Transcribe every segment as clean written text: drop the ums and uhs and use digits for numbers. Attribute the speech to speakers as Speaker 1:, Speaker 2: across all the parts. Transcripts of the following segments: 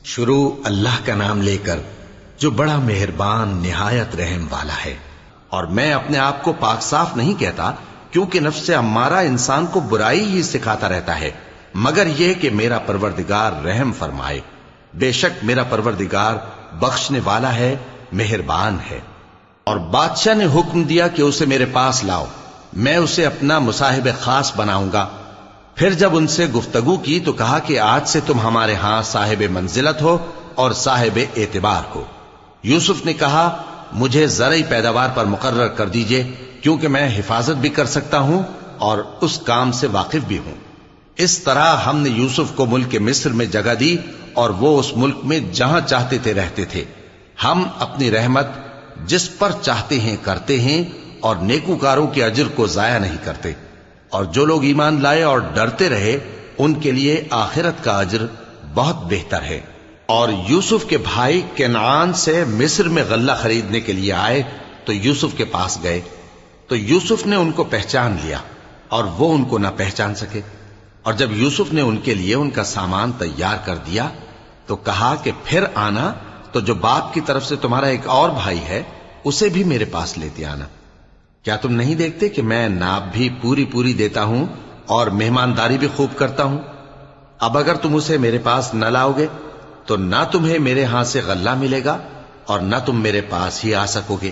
Speaker 1: شروع اللہ کا نام لے کر جو بڑا مہربان نہایت رحم والا ہے۔ اور میں اپنے آپ کو پاک صاف نہیں کہتا، کیونکہ نفس امارہ انسان کو برائی ہی سکھاتا رہتا ہے، مگر یہ کہ میرا پروردگار رحم فرمائے۔ بے شک میرا پروردگار بخشنے والا ہے، مہربان ہے۔ اور بادشاہ نے حکم دیا کہ اسے میرے پاس لاؤ، میں اسے اپنا مصاحب خاص بناؤں گا۔ پھر جب ان سے گفتگو کی تو کہا کہ آج سے تم ہمارے ہاں صاحب منزلت ہو اور صاحب اعتبار ہو۔ یوسف نے کہا مجھے زرعی پیداوار پر مقرر کر دیجئے، کیونکہ میں حفاظت بھی کر سکتا ہوں اور اس کام سے واقف بھی ہوں۔ اس طرح ہم نے یوسف کو ملک مصر میں جگہ دی اور وہ اس ملک میں جہاں چاہتے تھے رہتے تھے۔ ہم اپنی رحمت جس پر چاہتے ہیں کرتے ہیں اور نیکوکاروں کے اجر کو ضائع نہیں کرتے۔ اور جو لوگ ایمان لائے اور ڈرتے رہے ان کے لیے آخرت کا اجر بہت بہتر ہے۔ اور یوسف کے بھائی کنعان سے مصر میں غلہ خریدنے کے لیے آئے تو یوسف کے پاس گئے، تو یوسف نے ان کو پہچان لیا اور وہ ان کو نہ پہچان سکے۔ اور جب یوسف نے ان کے لیے ان کا سامان تیار کر دیا تو کہا کہ پھر آنا تو جو باپ کی طرف سے تمہارا ایک اور بھائی ہے اسے بھی میرے پاس لیتے آنا۔ کیا تم نہیں دیکھتے کہ میں ناپ بھی پوری دیتا ہوں اور مہمانداری بھی خوب کرتا ہوں؟ اب اگر تم اسے میرے پاس نہ لاؤ گے تو نہ تمہیں میرے ہاں سے غلہ ملے گا اور نہ تم میرے پاس ہی آ سکو گے۔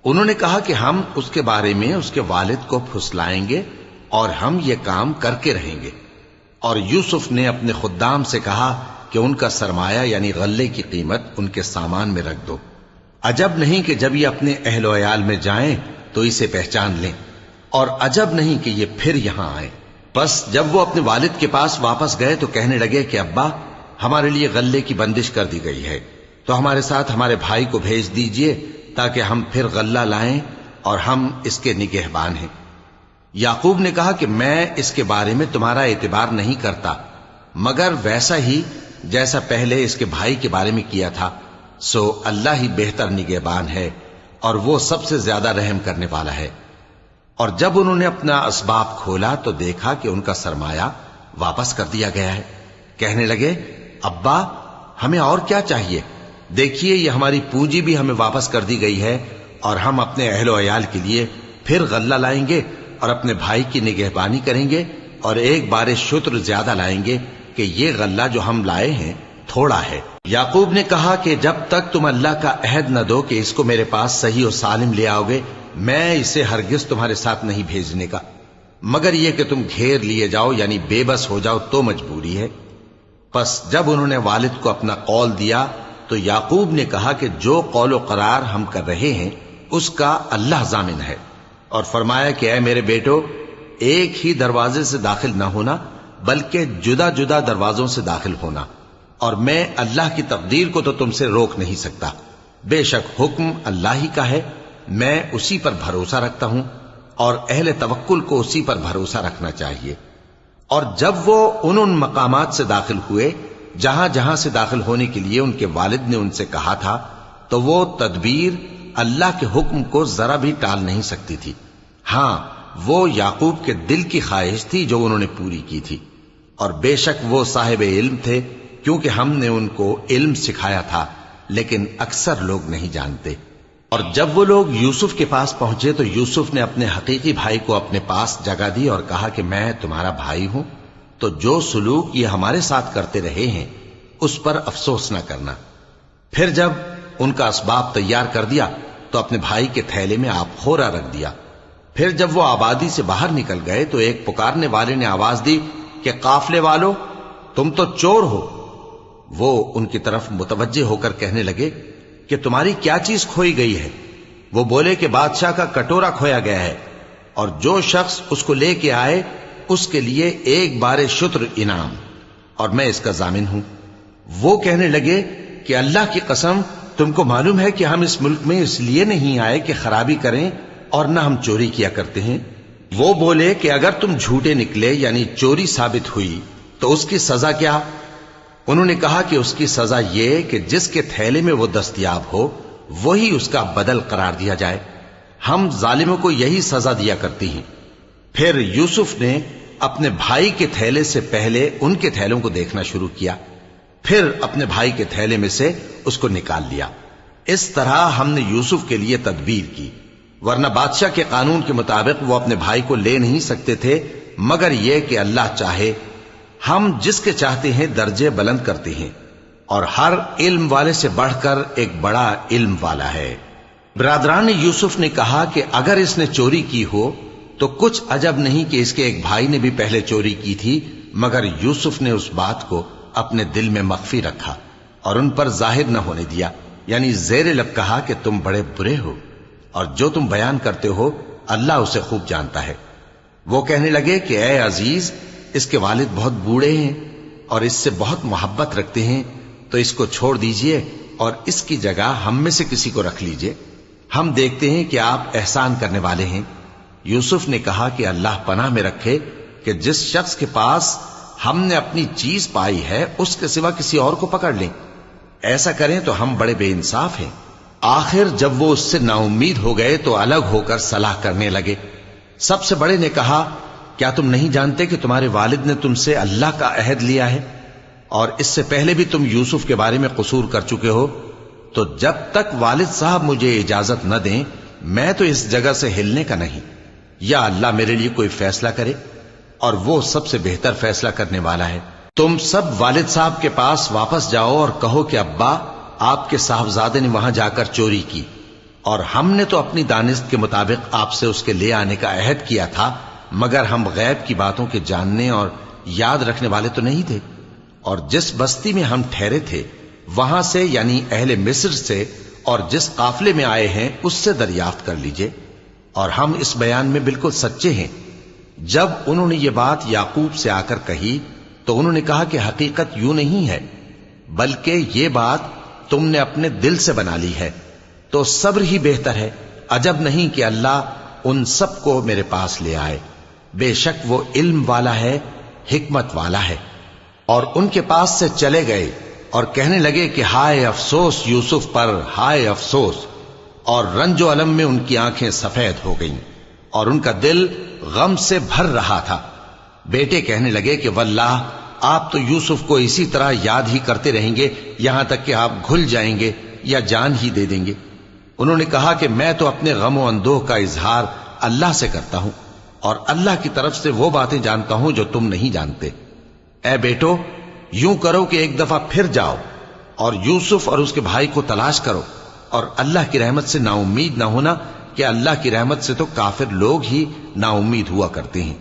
Speaker 1: انہوں نے کہا کہ ہم اس کے بارے میں اس کے والد کو پھسلائیں گے اور ہم یہ کام کر کے رہیں گے۔ اور یوسف نے اپنے خدام سے کہا کہ ان کا سرمایہ یعنی غلے کی قیمت ان کے سامان میں رکھ دو۔ عجب نہیں کہ جب یہ اپنے اہل و عیال میں جائیں تو اسے پہچان لیں، اور عجب نہیں کہ یہ پھر یہاں آئیں۔ بس جب وہ اپنے والد کے پاس واپس گئے تو کہنے لگے کہ ابا ہمارے لیے غلے کی بندش کر دی گئی ہے، تو ہمارے ساتھ ہمارے بھائی کو بھیج دیجئے تاکہ ہم پھر غلہ لائیں اور ہم اس کے نگہبان ہیں۔ یعقوب نے کہا کہ میں اس کے بارے میں تمہارا اعتبار نہیں کرتا، مگر ویسا ہی جیسا پہلے اس کے بھائی کے بارے میں کیا تھا، سو اللہ ہی بہتر نگہبان ہے اور وہ سب سے زیادہ رحم کرنے والا ہے۔ اور جب انہوں نے اپنا اسباب کھولا تو دیکھا کہ ان کا سرمایہ واپس کر دیا گیا ہے۔ کہنے لگے ابا ہمیں اور کیا چاہیے؟ دیکھیے یہ ہماری پونجی بھی ہمیں واپس کر دی گئی ہے، اور ہم اپنے اہل و عیال کے لیے پھر غلہ لائیں گے اور اپنے بھائی کی نگہبانی کریں گے، اور ایک بار شتر زیادہ لائیں گے کہ یہ غلہ جو ہم لائے ہیں تھوڑا ہے۔ یعقوب نے کہا کہ جب تک تم اللہ کا عہد نہ دو کہ اس کو میرے پاس صحیح و سالم لے آؤ گے، میں اسے ہرگز تمہارے ساتھ نہیں بھیجنے کا، مگر یہ کہ تم گھیر لیے جاؤ یعنی بے بس ہو جاؤ تو مجبوری ہے۔ پس جب انہوں نے والد کو اپنا قول دیا تو یعقوب نے کہا کہ جو قول و قرار ہم کر رہے ہیں اس کا اللہ ضامن ہے، اور فرمایا کہ اے میرے بیٹو ایک ہی دروازے سے داخل نہ ہونا بلکہ جدا جدا دروازوں سے داخل ہونا، اور میں اللہ کی تقدیر کو تو تم سے روک نہیں سکتا۔ بے شک حکم اللہ ہی کا ہے، میں اسی پر بھروسہ رکھتا ہوں، اور اہل توکل کو اسی پر بھروسہ رکھنا چاہیے۔ اور جب وہ ان مقامات سے داخل ہوئے جہاں جہاں سے داخل ہونے کے لیے ان کے والد نے ان سے کہا تھا، تو وہ تدبیر اللہ کے حکم کو ذرا بھی ٹال نہیں سکتی تھی۔ ہاں وہ یعقوب کے دل کی خواہش تھی جو انہوں نے پوری کی تھی، اور بے شک وہ صاحب علم تھے، کیونکہ ہم نے ان کو علم سکھایا تھا، لیکن اکثر لوگ نہیں جانتے۔ اور جب وہ لوگ یوسف کے پاس پہنچے تو یوسف نے اپنے حقیقی بھائی کو اپنے پاس جگہ دی اور کہا کہ میں تمہارا بھائی ہوں، تو جو سلوک یہ ہمارے ساتھ کرتے رہے ہیں اس پر افسوس نہ کرنا۔ پھر جب ان کا اسباب تیار کر دیا تو اپنے بھائی کے تھیلے میں آپ خورا رکھ دیا۔ پھر جب وہ آبادی سے باہر نکل گئے تو ایک پکارنے والے نے آواز دی کہ قافلے والو تم تو چور ہو۔ وہ ان کی طرف متوجہ ہو کر کہنے لگے کہ تمہاری کیا چیز کھوئی گئی ہے؟ وہ بولے کہ بادشاہ کا کٹورا کھویا گیا ہے، اور جو شخص اس کو لے کے آئے اس کے لیے ایک بار شتر انعام، اور میں اس کا ضامن ہوں۔ وہ کہنے لگے کہ اللہ کی قسم تم کو معلوم ہے کہ ہم اس ملک میں اس لیے نہیں آئے کہ خرابی کریں اور نہ ہم چوری کیا کرتے ہیں۔ وہ بولے کہ اگر تم جھوٹے نکلے یعنی چوری ثابت ہوئی تو اس کی سزا کیا؟ انہوں نے کہا کہ اس کی سزا یہ کہ جس کے تھیلے میں وہ دستیاب ہو وہی اس کا بدل قرار دیا جائے، ہم ظالموں کو یہی سزا دیا کرتی ہیں۔ پھر یوسف نے اپنے بھائی کے تھیلے سے پہلے ان کے تھیلوں کو دیکھنا شروع کیا، پھر اپنے بھائی کے تھیلے میں سے اس کو نکال لیا۔ اس طرح ہم نے یوسف کے لیے تدبیر کی، ورنہ بادشاہ کے قانون کے مطابق وہ اپنے بھائی کو لے نہیں سکتے تھے، مگر یہ کہ اللہ چاہے۔ ہم جس کے چاہتے ہیں درجے بلند کرتے ہیں، اور ہر علم والے سے بڑھ کر ایک بڑا علم والا ہے۔ برادران یوسف نے کہا کہ اگر اس نے چوری کی ہو تو کچھ عجب نہیں کہ اس کے ایک بھائی نے بھی پہلے چوری کی تھی، مگر یوسف نے اس بات کو اپنے دل میں مخفی رکھا اور ان پر ظاہر نہ ہونے دیا، یعنی زیر لب کہا کہ تم بڑے برے ہو، اور جو تم بیان کرتے ہو اللہ اسے خوب جانتا ہے۔ وہ کہنے لگے کہ اے عزیز، اس کے والد بہت بوڑھے ہیں اور اس سے بہت محبت رکھتے ہیں، تو اس کو چھوڑ دیجئے اور اس کی جگہ ہم میں سے کسی کو رکھ لیجئے، ہم دیکھتے ہیں کہ آپ احسان کرنے والے ہیں۔ یوسف نے کہا کہ اللہ پناہ میں رکھے کہ جس شخص کے پاس ہم نے اپنی چیز پائی ہے اس کے سوا کسی اور کو پکڑ لیں، ایسا کریں تو ہم بڑے بے انصاف ہیں۔ آخر جب وہ اس سے نا امید ہو گئے تو الگ ہو کر صلاح کرنے لگے۔ سب سے بڑے نے کہا، کیا تم نہیں جانتے کہ تمہارے والد نے تم سے اللہ کا عہد لیا ہے، اور اس سے پہلے بھی تم یوسف کے بارے میں قصور کر چکے ہو؟ تو جب تک والد صاحب مجھے اجازت نہ دیں میں تو اس جگہ سے ہلنے کا نہیں، یا اللہ میرے لیے کوئی فیصلہ کرے، اور وہ سب سے بہتر فیصلہ کرنے والا ہے۔ تم سب والد صاحب کے پاس واپس جاؤ اور کہو کہ ابا، آپ کے صاحبزادے نے وہاں جا کر چوری کی، اور ہم نے تو اپنی دانست کے مطابق آپ سے اس کے لے آنے کا عہد کیا تھا، مگر ہم غیب کی باتوں کے جاننے اور یاد رکھنے والے تو نہیں تھے، اور جس بستی میں ہم ٹھہرے تھے وہاں سے، یعنی اہل مصر سے، اور جس قافلے میں آئے ہیں اس سے دریافت کر لیجئے، اور ہم اس بیان میں بالکل سچے ہیں۔ جب انہوں نے یہ بات یعقوب سے آ کر کہی تو انہوں نے کہا کہ حقیقت یوں نہیں ہے، بلکہ یہ بات تم نے اپنے دل سے بنا لی ہے، تو صبر ہی بہتر ہے۔ عجب نہیں کہ اللہ ان سب کو میرے پاس لے آئے، بے شک وہ علم والا ہے، حکمت والا ہے۔ اور ان کے پاس سے چلے گئے اور کہنے لگے کہ ہائے افسوس یوسف پر، ہائے افسوس، اور رنج و الم میں ان کی آنکھیں سفید ہو گئیں اور ان کا دل غم سے بھر رہا تھا۔ بیٹے کہنے لگے کہ واللہ آپ تو یوسف کو اسی طرح یاد ہی کرتے رہیں گے یہاں تک کہ آپ گھل جائیں گے یا جان ہی دے دیں گے۔ انہوں نے کہا کہ میں تو اپنے غم و اندوہ کا اظہار اللہ سے کرتا ہوں، اور اللہ کی طرف سے وہ باتیں جانتا ہوں جو تم نہیں جانتے۔ اے بیٹو، یوں کرو کہ ایک دفعہ پھر جاؤ اور یوسف اور اس کے بھائی کو تلاش کرو، اور اللہ کی رحمت سے نا امید نہ ہونا کہ اللہ کی رحمت سے تو کافر لوگ ہی نا امید ہوا کرتے ہیں۔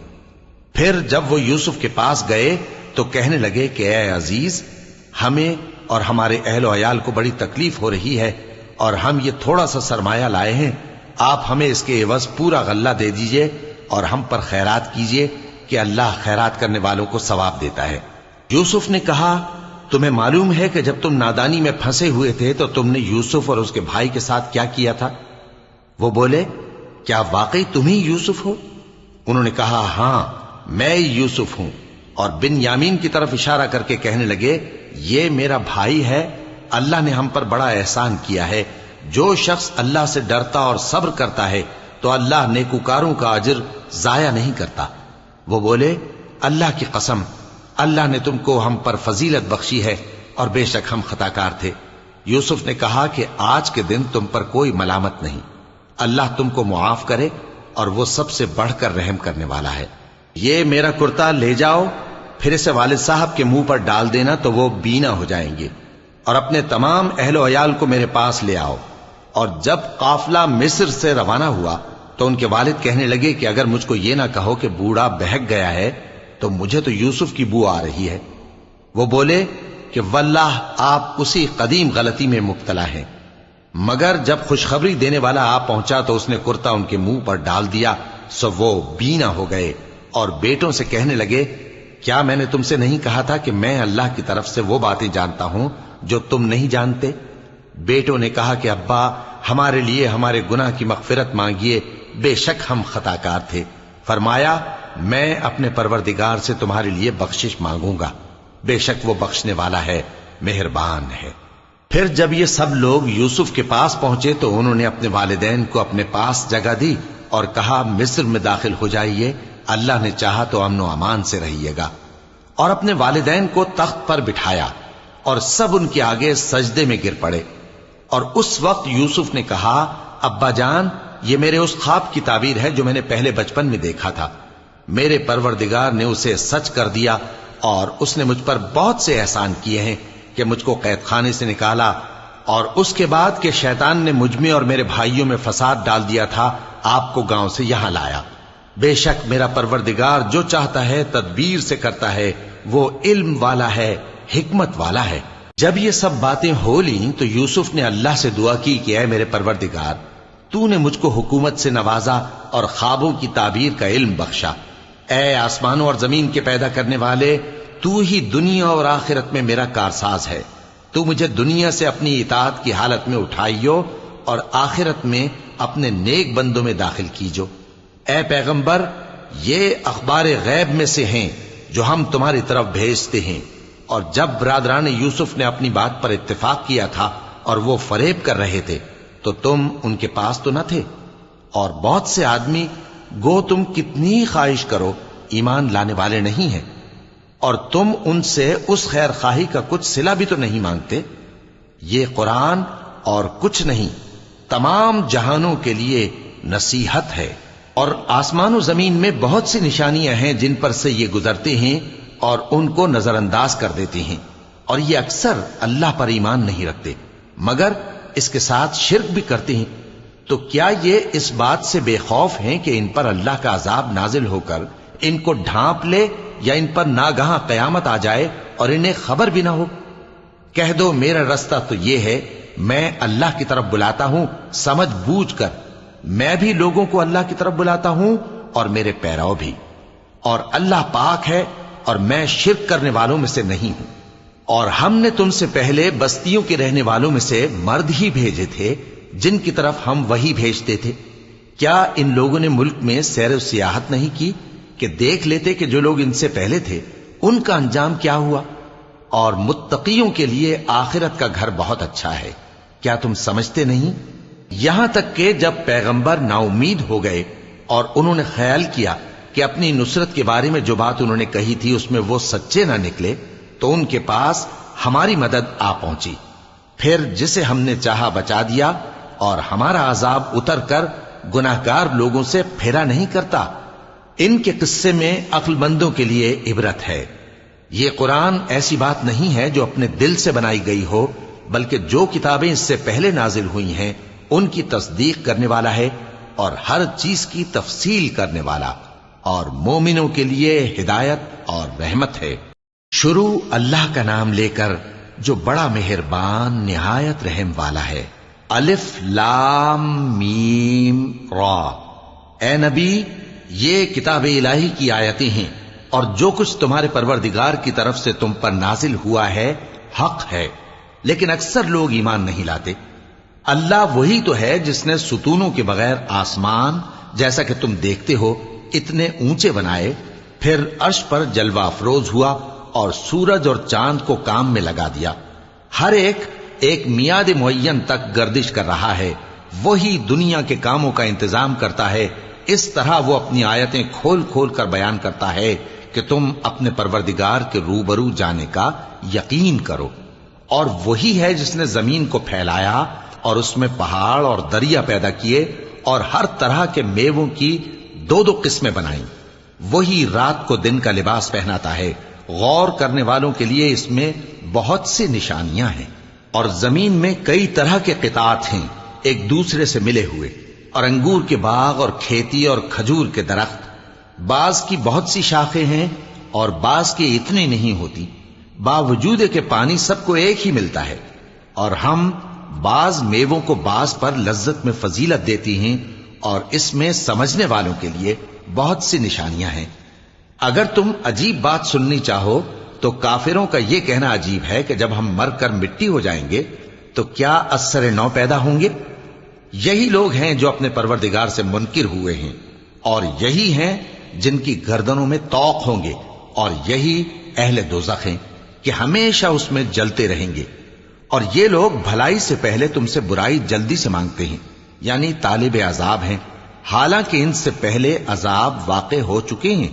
Speaker 1: پھر جب وہ یوسف کے پاس گئے تو کہنے لگے کہ اے عزیز، ہمیں اور ہمارے اہل و عیال کو بڑی تکلیف ہو رہی ہے، اور ہم یہ تھوڑا سا سرمایہ لائے ہیں، آپ ہمیں اس کے عوض پورا غلہ دے دیجئے اور ہم پر خیرات کیجئے کہ اللہ خیرات کرنے والوں کو ثواب دیتا ہے۔ یوسف نے کہا، تمہیں معلوم ہے کہ جب تم نادانی میں پھنسے ہوئے تھے تو تم نے یوسف اور اس کے بھائی کے ساتھ کیا کیا تھا؟ وہ بولے، کیا واقعی تم ہی یوسف ہو؟ انہوں نے کہا، ہاں میں یوسف ہوں، اور بن یامین کی طرف اشارہ کر کے کہنے لگے، یہ میرا بھائی ہے، اللہ نے ہم پر بڑا احسان کیا ہے۔ جو شخص اللہ سے ڈرتا اور صبر کرتا ہے تو اللہ نیکوکاروں کا اجر ضائع نہیں کرتا۔ وہ بولے، اللہ کی قسم، اللہ نے تم کو ہم پر فضیلت بخشی ہے، اور بے شک ہم خطاکار تھے۔ یوسف نے کہا کہ آج کے دن تم پر کوئی ملامت نہیں، اللہ تم کو معاف کرے، اور وہ سب سے بڑھ کر رحم کرنے والا ہے۔ یہ میرا کرتا لے جاؤ، پھر اسے والد صاحب کے منہ پر ڈال دینا تو وہ بینا ہو جائیں گے، اور اپنے تمام اہل و عیال کو میرے پاس لے آؤ۔ اور جب قافلہ مصر سے روانہ ہوا تو ان کے والد کہنے لگے کہ اگر مجھ کو یہ نہ کہو کہ بوڑھا بہک گیا ہے تو مجھے تو یوسف کی بو آ رہی ہے۔ وہ بولے کہ واللہ آپ اسی قدیم غلطی میں مبتلا ہیں۔ مگر جب خوشخبری دینے والا آ پہنچا تو اس نے کرتا ان کے منہ پر ڈال دیا، سو وہ بینا ہو گئے، اور بیٹوں سے کہنے لگے، کیا میں نے تم سے نہیں کہا تھا کہ میں اللہ کی طرف سے وہ باتیں جانتا ہوں جو تم نہیں جانتے؟ بیٹوں نے کہا کہ ابا، ہمارے لیے ہمارے گناہ کی مغفرت مانگیے، بے شک ہم خطاکار تھے۔ فرمایا، میں اپنے پروردگار سے تمہارے لیے بخشش مانگوں گا، بے شک وہ بخشنے والا ہے، مہربان ہے۔ پھر جب یہ سب لوگ یوسف کے پاس پہنچے تو انہوں نے اپنے والدین کو اپنے پاس جگہ دی اور کہا، مصر میں داخل ہو جائیے، اللہ نے چاہا تو امن و امان سے رہیے گا۔ اور اپنے والدین کو تخت پر بٹھایا اور سب ان کے آگے سجدے میں گر پڑے۔ اور اس وقت یوسف نے کہا، ابا جان، یہ میرے اس خواب کی تعبیر ہے جو میں نے پہلے بچپن میں دیکھا تھا۔ میرے پروردگار نے اسے سچ کر دیا، اور اس نے مجھ پر بہت سے احسان کیے ہیں کہ مجھ کو قید خانے سے نکالا، اور اس کے بعد کہ شیطان نے مجھ میں اور میرے بھائیوں میں فساد ڈال دیا تھا، آپ کو گاؤں سے یہاں لایا۔ بے شک میرا پروردگار جو چاہتا ہے تدبیر سے کرتا ہے، وہ علم والا ہے، حکمت والا ہے۔ جب یہ سب باتیں ہو لیں تو یوسف نے اللہ سے دعا کی کہ اے میرے پروردگار، تو نے مجھ کو حکومت سے نوازا اور خوابوں کی تعبیر کا علم بخشا۔ اے آسمانوں اور زمین کے پیدا کرنے والے، تو ہی دنیا اور آخرت میں میرا کارساز ہے۔ تو مجھے دنیا سے اپنی اطاعت کی حالت میں اٹھائیو اور آخرت میں اپنے نیک بندوں میں داخل کیجو۔ اے پیغمبر، یہ اخبار غیب میں سے ہیں جو ہم تمہاری طرف بھیجتے ہیں۔ اور جب برادران یوسف نے اپنی بات پر اتفاق کیا تھا اور وہ فریب کر رہے تھے تو تم ان کے پاس تو نہ تھے، اور بہت سے آدمی گو تم کتنی خواہش کرو ایمان لانے والے نہیں ہیں، اور تم ان سے اس خیر خواہی کا کچھ صلہ بھی تو نہیں مانگتے۔ یہ قرآن اور کچھ نہیں، تمام جہانوں کے لیے نصیحت ہے۔ اور آسمان و زمین میں بہت سی نشانیاں ہیں جن پر سے یہ گزرتے ہیں اور ان کو نظر انداز کر دیتے ہیں، اور یہ اکثر اللہ پر ایمان نہیں رکھتے مگر اس کے ساتھ شرک بھی کرتے ہیں۔ تو کیا یہ اس بات سے بے خوف ہیں کہ ان پر اللہ کا عذاب نازل ہو کر ان کو ڈھانپ لے، یا ان پر ناگہاں قیامت آ جائے اور انہیں خبر بھی نہ ہو؟ کہہ دو میرا رستہ تو یہ ہے، میں اللہ کی طرف بلاتا ہوں سمجھ بوجھ کر، میں بھی لوگوں کو اللہ کی طرف بلاتا ہوں اور میرے پیرو بھی، اور اللہ پاک ہے اور میں شرک کرنے والوں میں سے نہیں ہوں۔ اور ہم نے تم سے پہلے بستیوں کے رہنے والوں میں سے مرد ہی بھیجے تھے جن کی طرف ہم وہی بھیجتے تھے۔ کیا ان لوگوں نے ملک میں سیر و سیاحت نہیں کی کہ دیکھ لیتے کہ جو لوگ ان سے پہلے تھے ان کا انجام کیا ہوا؟ اور متقیوں کے لیے آخرت کا گھر بہت اچھا ہے، کیا تم سمجھتے نہیں؟ یہاں تک کہ جب پیغمبر نا امید ہو گئے اور انہوں نے خیال کیا کہ اپنی نصرت کے بارے میں جو بات انہوں نے کہی تھی اس میں وہ سچے نہ نکلے، تو ان کے پاس ہماری مدد آ پہنچی۔ پھر جسے ہم نے چاہا بچا دیا، اور ہمارا عذاب اتر کر گناہگار لوگوں سے پھیرا نہیں کرتا۔ ان کے قصے میں عقل مندوں کے لیے عبرت ہے۔ یہ قرآن ایسی بات نہیں ہے جو اپنے دل سے بنائی گئی ہو، بلکہ جو کتابیں اس سے پہلے نازل ہوئی ہیں ان کی تصدیق کرنے والا ہے، اور ہر چیز کی تفصیل کرنے والا، اور مومنوں کے لیے ہدایت اور رحمت ہے۔ شروع اللہ کا نام لے کر جو بڑا مہربان نہایت رحم والا ہے۔ الف لام میم را۔ اے نبی، یہ کتاب الہی کی آیتیں ہیں، اور جو کچھ تمہارے پروردگار کی طرف سے تم پر نازل ہوا ہے حق ہے، لیکن اکثر لوگ ایمان نہیں لاتے۔ اللہ وہی تو ہے جس نے ستونوں کے بغیر آسمان جیسا کہ تم دیکھتے ہو اتنے اونچے بنائے، پھر عرش پر جلوہ افروز ہوا اور سورج اور چاند کو کام میں لگا دیا۔ ہر ایک میعاد معین تک گردش کر رہا ہے۔ وہی دنیا کے کاموں کا انتظام کرتا ہے۔ اس طرح وہ اپنی آیتیں کھول کھول کر بیان کرتا ہے کہ تم اپنے پروردگار کے روبرو جانے کا یقین کرو۔ اور وہی ہے جس نے زمین کو پھیلایا اور اس میں پہاڑ اور دریا پیدا کیے، اور ہر طرح کے میووں کی دو دو قسمیں بنائیں۔ وہی رات کو دن کا لباس پہناتا ہے۔ غور کرنے والوں کے لیے اس میں بہت سی نشانیاں ہیں۔ اور زمین میں کئی طرح کے قطعات ہیں ایک دوسرے سے ملے ہوئے، اور انگور کے باغ اور کھیتی اور کھجور کے درخت۔ بعض کی بہت سی شاخیں ہیں اور بعض کی اتنی نہیں ہوتی، باوجود کہ پانی سب کو ایک ہی ملتا ہے۔ اور ہم بعض میووں کو بعض پر لذت میں فضیلت دیتی ہیں، اور اس میں سمجھنے والوں کے لیے بہت سی نشانیاں ہیں۔ اگر تم عجیب بات سننی چاہو تو کافروں کا یہ کہنا عجیب ہے کہ جب ہم مر کر مٹی ہو جائیں گے تو کیا از سر نو پیدا ہوں گے؟ یہی لوگ ہیں جو اپنے پروردگار سے منکر ہوئے ہیں، اور یہی ہیں جن کی گردنوں میں طوق ہوں گے، اور یہی اہل دوزخ ہیں کہ ہمیشہ اس میں جلتے رہیں گے۔ اور یہ لوگ بھلائی سے پہلے تم سے برائی جلدی سے مانگتے ہیں، یعنی طالب عذاب ہیں، حالانکہ ان سے پہلے عذاب واقع ہو چکے ہیں۔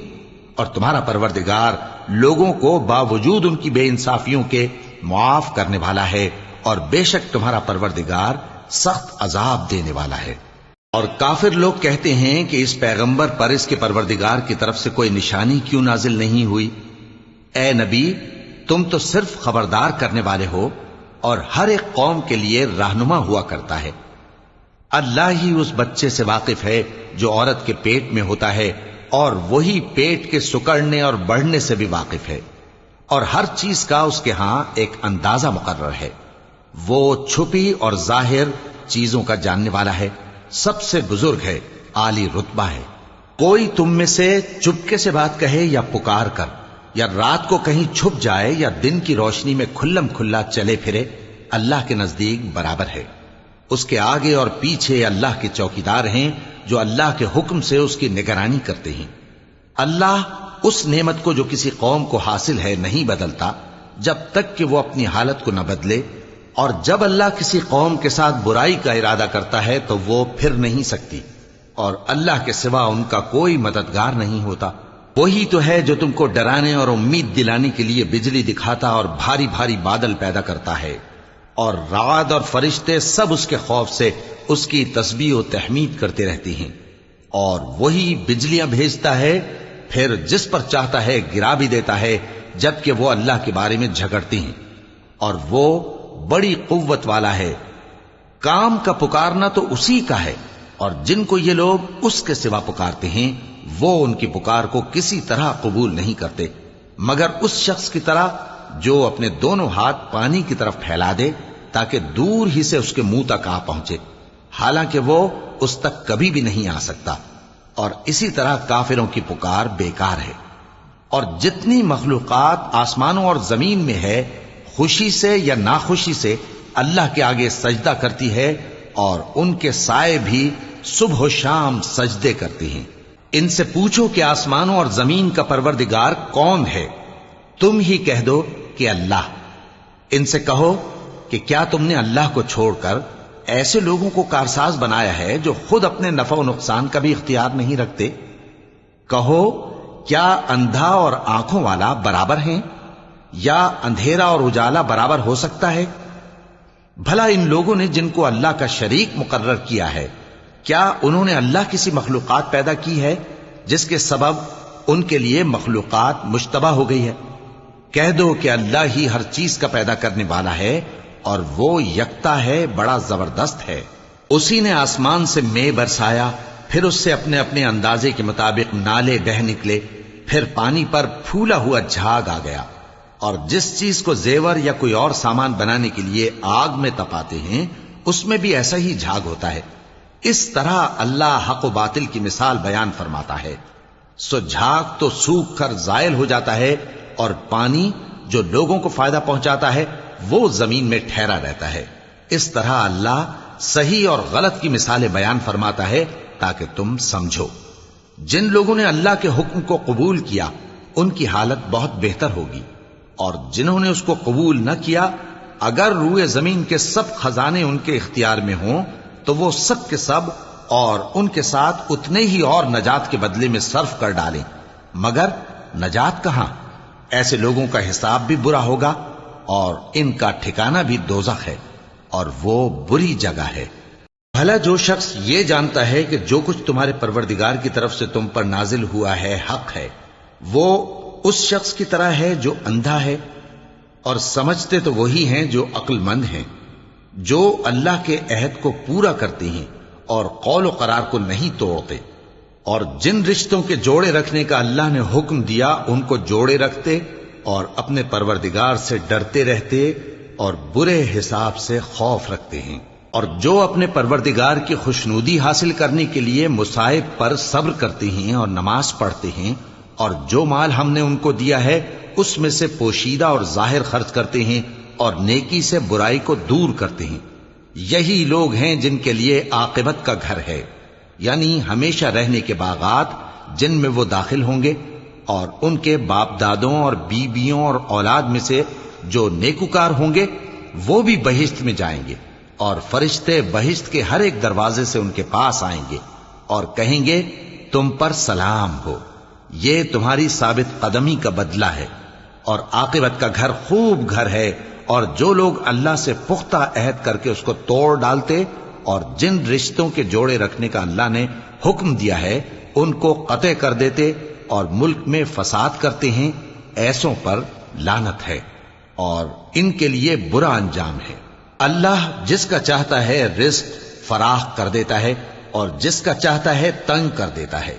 Speaker 1: اور تمہارا پروردگار لوگوں کو باوجود ان کی بے انصافیوں کے معاف کرنے والا ہے، اور بے شک تمہارا پروردگار سخت عذاب دینے والا ہے۔ اور کافر لوگ کہتے ہیں کہ اس پیغمبر پر اس کے پروردگار کی طرف سے کوئی نشانی کیوں نازل نہیں ہوئی؟ اے نبی، تم تو صرف خبردار کرنے والے ہو، اور ہر ایک قوم کے لیے رہنما ہوا کرتا ہے۔ اللہ ہی اس بچے سے واقف ہے جو عورت کے پیٹ میں ہوتا ہے، اور وہی پیٹ کے سکڑنے اور بڑھنے سے بھی واقف ہے، اور ہر چیز کا اس کے ہاں ایک اندازہ مقرر ہے۔ وہ چھپی اور ظاہر چیزوں کا جاننے والا ہے، سب سے بزرگ ہے، عالی رتبہ ہے۔ کوئی تم میں سے چپکے سے بات کہے یا پکار کر، یا رات کو کہیں چھپ جائے یا دن کی روشنی میں کھلم کھلا چلے پھرے، اللہ کے نزدیک برابر ہے۔ اس کے آگے اور پیچھے اللہ کے چوکیدار ہیں جو اللہ کے حکم سے اس کی نگرانی کرتے ہیں۔ اللہ اس نعمت کو جو کسی قوم کو حاصل ہے نہیں بدلتا جب تک کہ وہ اپنی حالت کو نہ بدلے، اور جب اللہ کسی قوم کے ساتھ برائی کا ارادہ کرتا ہے تو وہ پھر نہیں سکتی، اور اللہ کے سوا ان کا کوئی مددگار نہیں ہوتا۔ وہی تو ہے جو تم کو ڈرانے اور امید دلانے کے لیے بجلی دکھاتا اور بھاری بھاری بادل پیدا کرتا ہے، اور رعد اور فرشتے سب اس کے خوف سے اس کی تسبیح و تحمید کرتے رہتے ہیں۔ اور وہی بجلیاں بھیجتا ہے، پھر جس پر چاہتا ہے گرا بھی دیتا ہے، جبکہ وہ اللہ کے بارے میں جھگڑتے ہیں، اور وہ بڑی قوت والا ہے۔ کام کا پکارنا تو اسی کا ہے، اور جن کو یہ لوگ اس کے سوا پکارتے ہیں وہ ان کی پکار کو کسی طرح قبول نہیں کرتے، مگر اس شخص کی طرح جو اپنے دونوں ہاتھ پانی کی طرف پھیلا دے تاکہ دور ہی سے اس کے منہ تک آ پہنچے، حالانکہ وہ اس تک کبھی بھی نہیں آ سکتا۔ اور اسی طرح کافروں کی پکار بیکار ہے۔ اور جتنی مخلوقات آسمانوں اور زمین میں ہے، خوشی سے یا ناخوشی سے اللہ کے آگے سجدہ کرتی ہے، اور ان کے سائے بھی صبح و شام سجدے کرتے ہیں۔ ان سے پوچھو کہ آسمانوں اور زمین کا پروردگار کون ہے؟ تم ہی کہہ دو کہ اللہ۔ ان سے کہو کہ کیا تم نے اللہ کو چھوڑ کر ایسے لوگوں کو کارساز بنایا ہے جو خود اپنے نفع و نقصان کا بھی اختیار نہیں رکھتے؟ کہو کیا اندھا اور آنکھوں والا برابر ہیں، یا اندھیرا اور اجالا برابر ہو سکتا ہے؟ بھلا ان لوگوں نے جن کو اللہ کا شریک مقرر کیا ہے، کیا انہوں نے اللہ کسی مخلوقات پیدا کی ہے جس کے سبب ان کے لیے مخلوقات مشتبہ ہو گئی ہے؟ کہہ دو کہ اللہ ہی ہر چیز کا پیدا کرنے والا ہے، اور وہ یکتا ہے، بڑا زبردست ہے۔ اسی نے آسمان سے مے برسایا، پھر اس سے اپنے اپنے اندازے کے مطابق نالے بہہ نکلے، پھر پانی پر پھولا ہوا جھاگ آ گیا۔ اور جس چیز کو زیور یا کوئی اور سامان بنانے کے لیے آگ میں تپاتے ہیں، اس میں بھی ایسا ہی جھاگ ہوتا ہے۔ اس طرح اللہ حق و باطل کی مثال بیان فرماتا ہے۔ سو جھاگ تو سوکھ کر زائل ہو جاتا ہے، اور پانی جو لوگوں کو فائدہ پہنچاتا ہے وہ زمین میں ٹھہرا رہتا ہے۔ اس طرح اللہ صحیح اور غلط کی مثالیں بیان فرماتا ہے تاکہ تم سمجھو۔ جن لوگوں نے اللہ کے حکم کو قبول کیا ان کی حالت بہت بہتر ہوگی، اور جنہوں نے اس کو قبول نہ کیا، اگر روئے زمین کے سب خزانے ان کے اختیار میں ہوں تو وہ سب کے سب اور ان کے ساتھ اتنے ہی اور نجات کے بدلے میں صرف کر ڈالیں، مگر نجات کہاں؟ ایسے لوگوں کا حساب بھی برا ہوگا، اور ان کا ٹھکانہ بھی دوزخ ہے، اور وہ بری جگہ ہے۔ بھلا جو شخص یہ جانتا ہے کہ جو کچھ تمہارے پروردگار کی طرف سے تم پر نازل ہوا ہے حق ہے، وہ اس شخص کی طرح ہے جو اندھا ہے؟ اور سمجھتے تو وہی ہیں جو عقل مند ہیں، جو اللہ کے عہد کو پورا کرتے ہیں اور قول و قرار کو نہیں توڑتے، اور جن رشتوں کے جوڑے رکھنے کا اللہ نے حکم دیا ان کو جوڑے رکھتے، اور اپنے پروردگار سے ڈرتے رہتے اور برے حساب سے خوف رکھتے ہیں۔ اور جو اپنے پروردگار کی خوشنودی حاصل کرنے کے لیے مصائب پر صبر کرتے ہیں اور نماز پڑھتے ہیں، اور جو مال ہم نے ان کو دیا ہے اس میں سے پوشیدہ اور ظاہر خرچ کرتے ہیں، اور نیکی سے برائی کو دور کرتے ہیں، یہی لوگ ہیں جن کے لیے عاقبت کا گھر ہے، یعنی ہمیشہ رہنے کے باغات جن میں وہ داخل ہوں گے، اور ان کے باپ دادوں اور بیویوں اور اولاد میں سے جو نیکوکار ہوں گے وہ بھی بہشت میں جائیں گے، اور فرشتے بہشت کے ہر ایک دروازے سے ان کے پاس آئیں گے اور کہیں گے تم پر سلام ہو، یہ تمہاری ثابت قدمی کا بدلہ ہے، اور عاقبت کا گھر خوب گھر ہے، اور جو لوگ اللہ سے پختہ عہد کر کے اس کو توڑ ڈالتے اور جن رشتوں کے جوڑے رکھنے کا اللہ نے حکم دیا ہے ان کو قطع کر دیتے اور ملک میں فساد کرتے ہیں، ایسوں پر لعنت ہے اور ان کے لیے برا انجام ہے۔ اللہ جس کا چاہتا ہے رزق فراخ کر دیتا ہے اور جس کا چاہتا ہے تنگ کر دیتا ہے،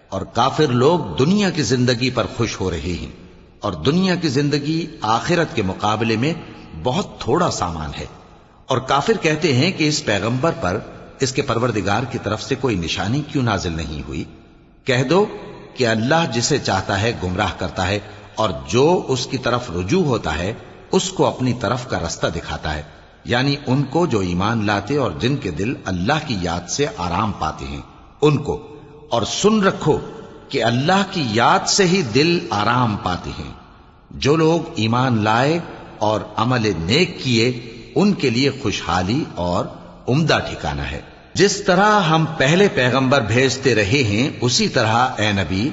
Speaker 1: اور کافر لوگ دنیا کی زندگی پر خوش ہو رہے ہیں، اور دنیا کی زندگی آخرت کے مقابلے میں بہت تھوڑا سامان ہے۔ اور کافر کہتے ہیں کہ اس پیغمبر پر اس کے پروردگار کی طرف سے کوئی نشانی کیوں نازل نہیں ہوئی؟ کہہ دو کہ اللہ جسے چاہتا ہے گمراہ کرتا ہے، اور جو اس کی طرف رجوع ہوتا ہے اس کو اپنی طرف کا رستہ دکھاتا ہے، یعنی ان کو جو ایمان لاتے اور جن کے دل اللہ کی یاد سے آرام پاتے ہیں ان کو۔ اور سن رکھو کہ اللہ کی یاد سے ہی دل آرام پاتے ہیں۔ جو لوگ ایمان لائے اور عمل نیک کیے ان کے لیے خوشحالی اور عمدہ ٹھکانہ ہے۔ جس طرح ہم پہلے پیغمبر بھیجتے رہے ہیں اسی طرح اے نبی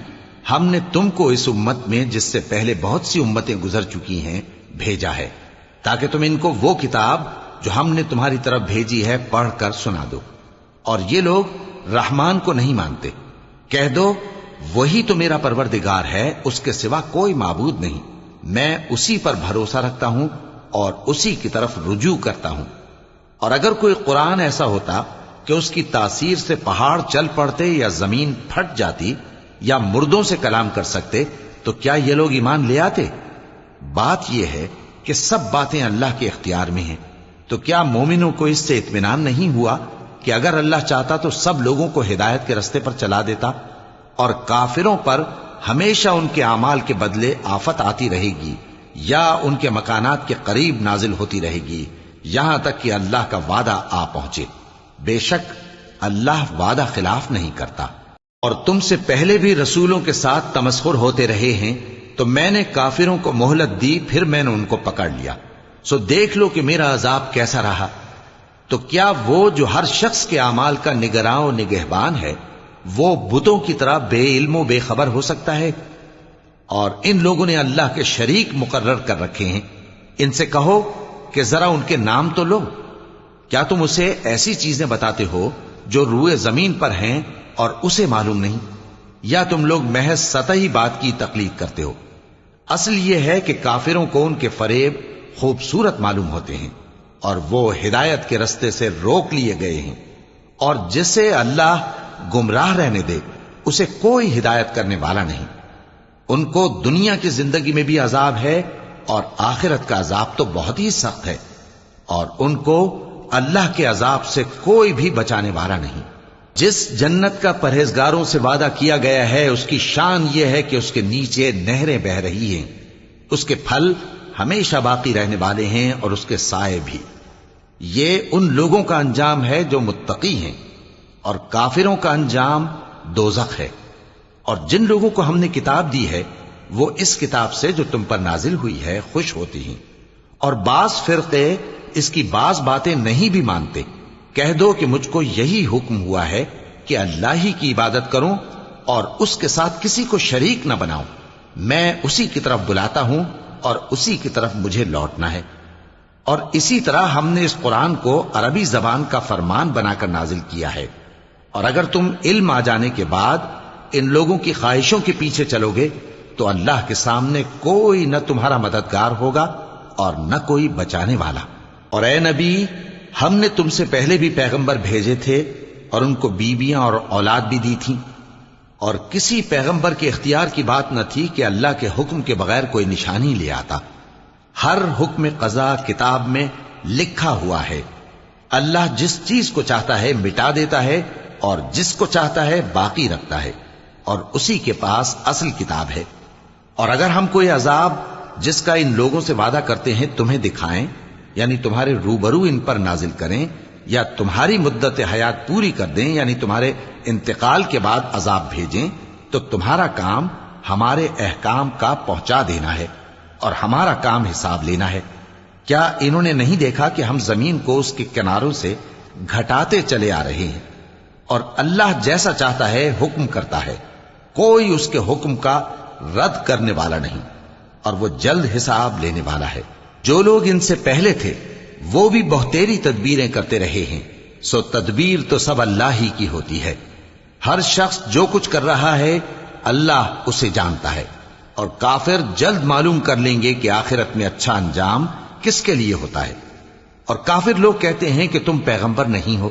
Speaker 1: ہم نے تم کو اس امت میں جس سے پہلے بہت سی امتیں گزر چکی ہیں بھیجا ہے، تاکہ تم ان کو وہ کتاب جو ہم نے تمہاری طرف بھیجی ہے پڑھ کر سنا دو۔ اور یہ لوگ رحمان کو نہیں مانتے۔ کہہ دو وہی تو میرا پروردگار ہے، اس کے سوا کوئی معبود نہیں، میں اسی پر بھروسہ رکھتا ہوں اور اسی کی طرف رجوع کرتا ہوں۔ اور اگر کوئی قرآن ایسا ہوتا کہ اس کی تاثیر سے پہاڑ چل پڑتے یا زمین پھٹ جاتی یا مردوں سے کلام کر سکتے تو کیا یہ لوگ ایمان لے آتے؟ بات یہ ہے کہ سب باتیں اللہ کے اختیار میں ہیں، تو کیا مومنوں کو اس سے اطمینان نہیں ہوا کہ اگر اللہ چاہتا تو سب لوگوں کو ہدایت کے رستے پر چلا دیتا؟ اور کافروں پر ہمیشہ ان کے اعمال کے بدلے آفت آتی رہے گی یا ان کے مکانات کے قریب نازل ہوتی رہے گی یہاں تک کہ اللہ کا وعدہ آ پہنچے۔ بے شک اللہ وعدہ خلاف نہیں کرتا۔ اور تم سے پہلے بھی رسولوں کے ساتھ تمسخر ہوتے رہے ہیں، تو میں نے کافروں کو مہلت دی، پھر میں نے ان کو پکڑ لیا، سو دیکھ لو کہ میرا عذاب کیسا رہا۔ تو کیا وہ جو ہر شخص کے اعمال کا نگراں و نگہبان ہے وہ بتوں کی طرح بے علم و بے خبر ہو سکتا ہے؟ اور ان لوگوں نے اللہ کے شریک مقرر کر رکھے ہیں۔ ان سے کہو کہ ذرا ان کے نام تو لو۔ کیا تم اسے ایسی چیزیں بتاتے ہو جو روئے زمین پر ہیں اور اسے معلوم نہیں، یا تم لوگ محض سطحی بات کی تقلید کرتے ہو؟ اصل یہ ہے کہ کافروں کو ان کے فریب خوبصورت معلوم ہوتے ہیں اور وہ ہدایت کے رستے سے روک لیے گئے ہیں، اور جسے اللہ گمراہ رہنے دے اسے کوئی ہدایت کرنے والا نہیں۔ ان کو دنیا کی زندگی میں بھی عذاب ہے اور آخرت کا عذاب تو بہت ہی سخت ہے، اور ان کو اللہ کے عذاب سے کوئی بھی بچانے والا نہیں۔ جس جنت کا پرہیزگاروں سے وعدہ کیا گیا ہے اس کی شان یہ ہے کہ اس کے نیچے نہریں بہ رہی ہیں، اس کے پھل ہمیشہ باقی رہنے والے ہیں اور اس کے سائے بھی۔ یہ ان لوگوں کا انجام ہے جو متقی ہیں، اور کافروں کا انجام دوزخ ہے۔ اور جن لوگوں کو ہم نے کتاب دی ہے وہ اس کتاب سے جو تم پر نازل ہوئی ہے خوش ہوتی ہیں، اور بعض فرقے اس کی بعض باتیں نہیں بھی مانتے۔ کہہ دو کہ مجھ کو یہی حکم ہوا ہے کہ اللہ ہی کی عبادت کروں اور اس کے ساتھ کسی کو شریک نہ بناؤں، میں اسی کی طرف بلاتا ہوں اور اسی کی طرف مجھے لوٹنا ہے۔ اور اسی طرح ہم نے اس قرآن کو عربی زبان کا فرمان بنا کر نازل کیا ہے، اور اگر تم علم آ جانے کے بعد ان لوگوں کی خواہشوں کے پیچھے چلو گے تو اللہ کے سامنے کوئی نہ تمہارا مددگار ہوگا اور نہ کوئی بچانے والا۔ اور اے نبی ہم نے تم سے پہلے بھی پیغمبر بھیجے تھے اور ان کو بیویاں اور اولاد بھی دی تھیں، اور کسی پیغمبر کے اختیار کی بات نہ تھی کہ اللہ کے حکم کے بغیر کوئی نشانی لے آتا۔ ہر حکم قضا کتاب میں لکھا ہوا ہے۔ اللہ جس چیز کو چاہتا ہے مٹا دیتا ہے اور جس کو چاہتا ہے باقی رکھتا ہے، اور اسی کے پاس اصل کتاب ہے۔ اور اگر ہم کوئی عذاب جس کا ان لوگوں سے وعدہ کرتے ہیں تمہیں دکھائیں، یعنی تمہارے روبرو ان پر نازل کریں، یا تمہاری مدت حیات پوری کر دیں یعنی تمہارے انتقال کے بعد عذاب بھیجیں، تو تمہارا کام ہمارے احکام کا پہنچا دینا ہے اور ہمارا کام حساب لینا ہے۔ کیا انہوں نے نہیں دیکھا کہ ہم زمین کو اس کے کناروں سے گھٹاتے چلے آ رہے ہیں؟ اور اللہ جیسا چاہتا ہے حکم کرتا ہے، کوئی اس کے حکم کا رد کرنے والا نہیں، اور وہ جلد حساب لینے والا ہے۔ جو لوگ ان سے پہلے تھے وہ بھی بہتیری تدبیریں کرتے رہے ہیں، سو تدبیر تو سب اللہ ہی کی ہوتی ہے۔ ہر شخص جو کچھ کر رہا ہے اللہ اسے جانتا ہے، اور کافر جلد معلوم کر لیں گے کہ آخرت میں اچھا انجام کس کے لیے ہوتا ہے۔ اور کافر لوگ کہتے ہیں کہ تم پیغمبر نہیں ہو،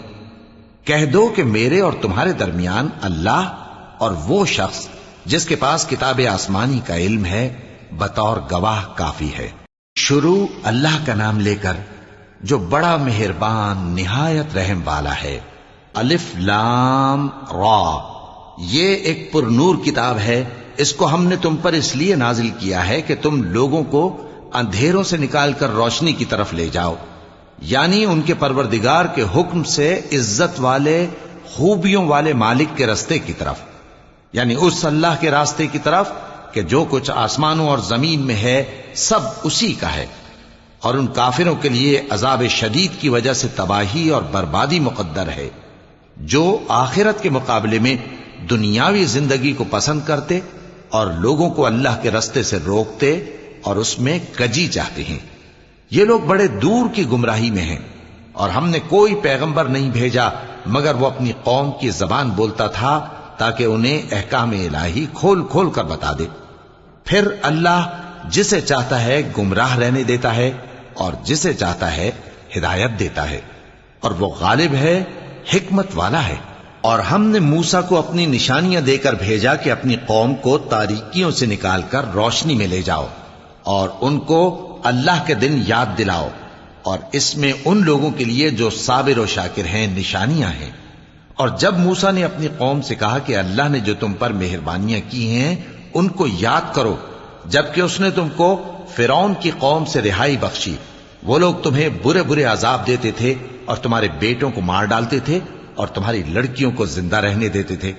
Speaker 1: کہہ دو کہ میرے اور تمہارے درمیان اللہ اور وہ شخص جس کے پاس کتاب آسمانی کا علم ہے بطور گواہ کافی ہے۔ شروع اللہ کا نام لے کر جو بڑا مہربان نہایت رحم والا ہے۔ الف لام را، یہ ایک پر نور کتاب ہے، اس کو ہم نے تم پر اس لیے نازل کیا ہے کہ تم لوگوں کو اندھیروں سے نکال کر روشنی کی طرف لے جاؤ، یعنی ان کے پروردگار کے حکم سے عزت والے خوبیوں والے مالک کے راستے کی طرف، یعنی اس اللہ کے راستے کی طرف کہ جو کچھ آسمانوں اور زمین میں ہے سب اسی کا ہے۔ اور ان کافروں کے لیے عذاب شدید کی وجہ سے تباہی اور بربادی مقدر ہے، جو آخرت کے مقابلے میں دنیاوی زندگی کو پسند کرتے اور لوگوں کو اللہ کے راستے سے روکتے اور اس میں کجی چاہتے ہیں۔ یہ لوگ بڑے دور کی گمراہی میں ہیں، اور ہم نے کوئی پیغمبر نہیں بھیجا مگر وہ اپنی قوم کی زبان بولتا تھا تاکہ انہیں احکام الہی کھول کھول کر بتا دے۔ پھر اللہ جسے چاہتا ہے گمراہ رہنے دیتا ہے اور جسے چاہتا ہے ہدایت دیتا ہے، اور وہ غالب ہے، حکمت والا ہے۔ اور ہم نے موسیٰ کو اپنی نشانیاں دے کر بھیجا کہ اپنی قوم کو تاریکیوں سے نکال کر روشنی میں لے جاؤ اور ان کو اللہ کے دن یاد دلاؤ، اور اس میں ان لوگوں کے لیے جو صابر و شاکر ہیں نشانیاں ہیں۔ اور جب موسیٰ نے اپنی قوم سے کہا کہ اللہ نے جو تم پر مہربانیاں کی ہیں ان کو یاد کرو، جبکہ اس نے تم کو فرعون کی قوم سے رہائی بخشی، وہ لوگ تمہیں برے برے عذاب دیتے تھے اور تمہارے بیٹوں کو مار ڈالتے تھے اور تمہاری لڑکیوں کو زندہ رہنے دیتے تھے،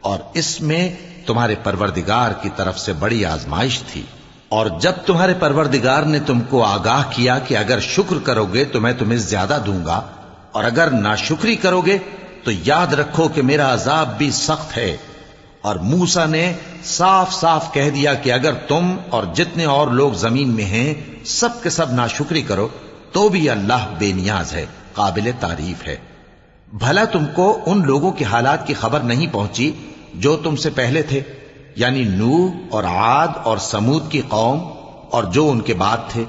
Speaker 1: اور اس میں تمہارے پروردگار کی طرف سے بڑی آزمائش تھی۔ اور جب تمہارے پروردگار نے تم کو آگاہ کیا کہ اگر شکر کرو گے تو میں تمہیں زیادہ دوں گا، اور اگر ناشکری کرو گے تو یاد رکھو کہ میرا عذاب بھی سخت ہے۔ اور موسیٰ نے صاف صاف کہہ دیا کہ اگر تم اور جتنے اور لوگ زمین میں ہیں سب کے سب ناشکری کرو تو بھی اللہ بے نیاز ہے، قابل تعریف ہے۔ بھلا تم کو ان لوگوں کے حالات کی خبر نہیں پہنچی جو تم سے پہلے تھے، یعنی نوح اور عاد اور سمود کی قوم اور جو ان کے بعد تھے،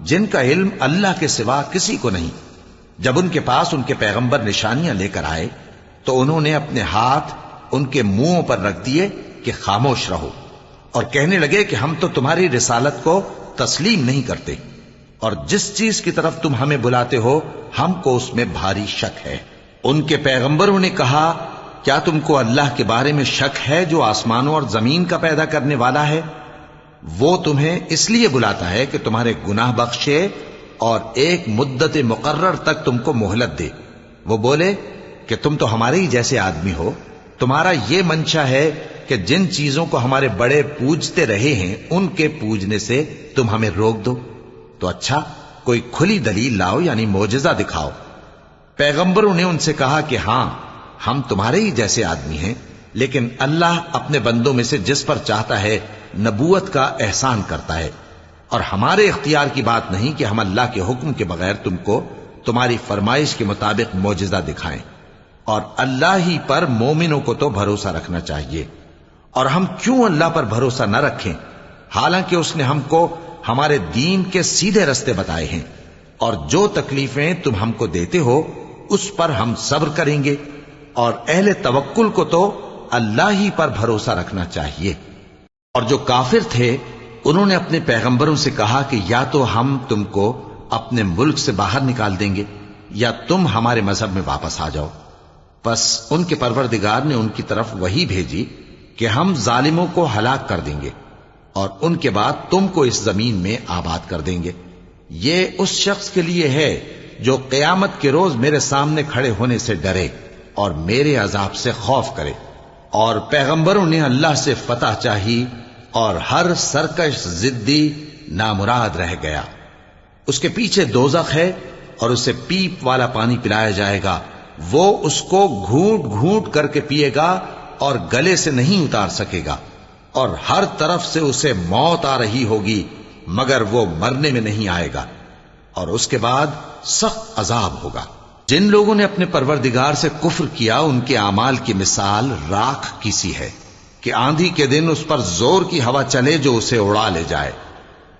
Speaker 1: جن کا علم اللہ کے سوا کسی کو نہیں۔ جب ان کے پاس ان کے پیغمبر نشانیاں لے کر آئے تو انہوں نے اپنے ہاتھ ان کے منہوں پر رکھ دیے کہ خاموش رہو، اور کہنے لگے کہ ہم تو تمہاری رسالت کو تسلیم نہیں کرتے، اور جس چیز کی طرف تم ہمیں بلاتے ہو ہم کو اس میں بھاری شک ہے۔ ان کے پیغمبروں نے کہا کیا تم کو اللہ کے بارے میں شک ہے جو آسمانوں اور زمین کا پیدا کرنے والا ہے؟ وہ تمہیں اس لیے بلاتا ہے کہ تمہارے گناہ بخشے اور ایک مدت مقرر تک تم کو مہلت دے۔ وہ بولے کہ تم تو ہمارے ہی جیسے آدمی ہو، تمہارا یہ منشا ہے کہ جن چیزوں کو ہمارے بڑے پوجتے رہے ہیں ان کے پوجنے سے تم ہمیں روک دو، تو اچھا کوئی کھلی دلیل لاؤ، یعنی معجزہ دکھاؤ۔ پیغمبروں نے ان سے کہا کہ ہاں ہم تمہارے ہی جیسے آدمی ہیں، لیکن اللہ اپنے بندوں میں سے جس پر چاہتا ہے نبوت کا احسان کرتا ہے، اور ہمارے اختیار کی بات نہیں کہ ہم اللہ کے حکم کے بغیر تم کو تمہاری فرمائش کے مطابق معجزہ دکھائیں، اور اللہ ہی پر مومنوں کو تو بھروسہ رکھنا چاہیے۔ اور ہم کیوں اللہ پر بھروسہ نہ رکھیں حالانکہ اس نے ہم کو ہمارے دین کے سیدھے رستے بتائے ہیں، اور جو تکلیفیں تم ہم کو دیتے ہو اس پر ہم صبر کریں گے، اور اہل توکل کو تو اللہ ہی پر بھروسہ رکھنا چاہیے۔ اور جو کافر تھے انہوں نے اپنے پیغمبروں سے کہا کہ یا تو ہم تم کو اپنے ملک سے باہر نکال دیں گے یا تم ہمارے مذہب میں واپس آ جاؤ۔ پس ان کے پروردگار نے ان کی طرف وحی بھیجی کہ ہم ظالموں کو ہلاک کر دیں گے اور ان کے بعد تم کو اس زمین میں آباد کر دیں گے۔ یہ اس شخص کے لیے ہے جو قیامت کے روز میرے سامنے کھڑے ہونے سے ڈرے اور میرے عذاب سے خوف کرے۔ اور پیغمبروں نے اللہ سے فتح چاہی اور ہر سرکش ضدی نامراد رہ گیا۔ اس کے پیچھے دوزخ ہے اور اسے پیپ والا پانی پلایا جائے گا، وہ اس کو گھونٹ گھونٹ کر کے پیے گا اور گلے سے نہیں اتار سکے گا، اور ہر طرف سے اسے موت آ رہی ہوگی مگر وہ مرنے میں نہیں آئے گا۔ اور اس کے بعد سخت عذاب ہوگا۔ جن لوگوں نے اپنے پروردگار سے کفر کیا ان کے اعمال کی مثال راکھ کی سی ہے کہ آندھی کے دن اس پر زور کی ہوا چلے جو اسے اڑا لے جائے۔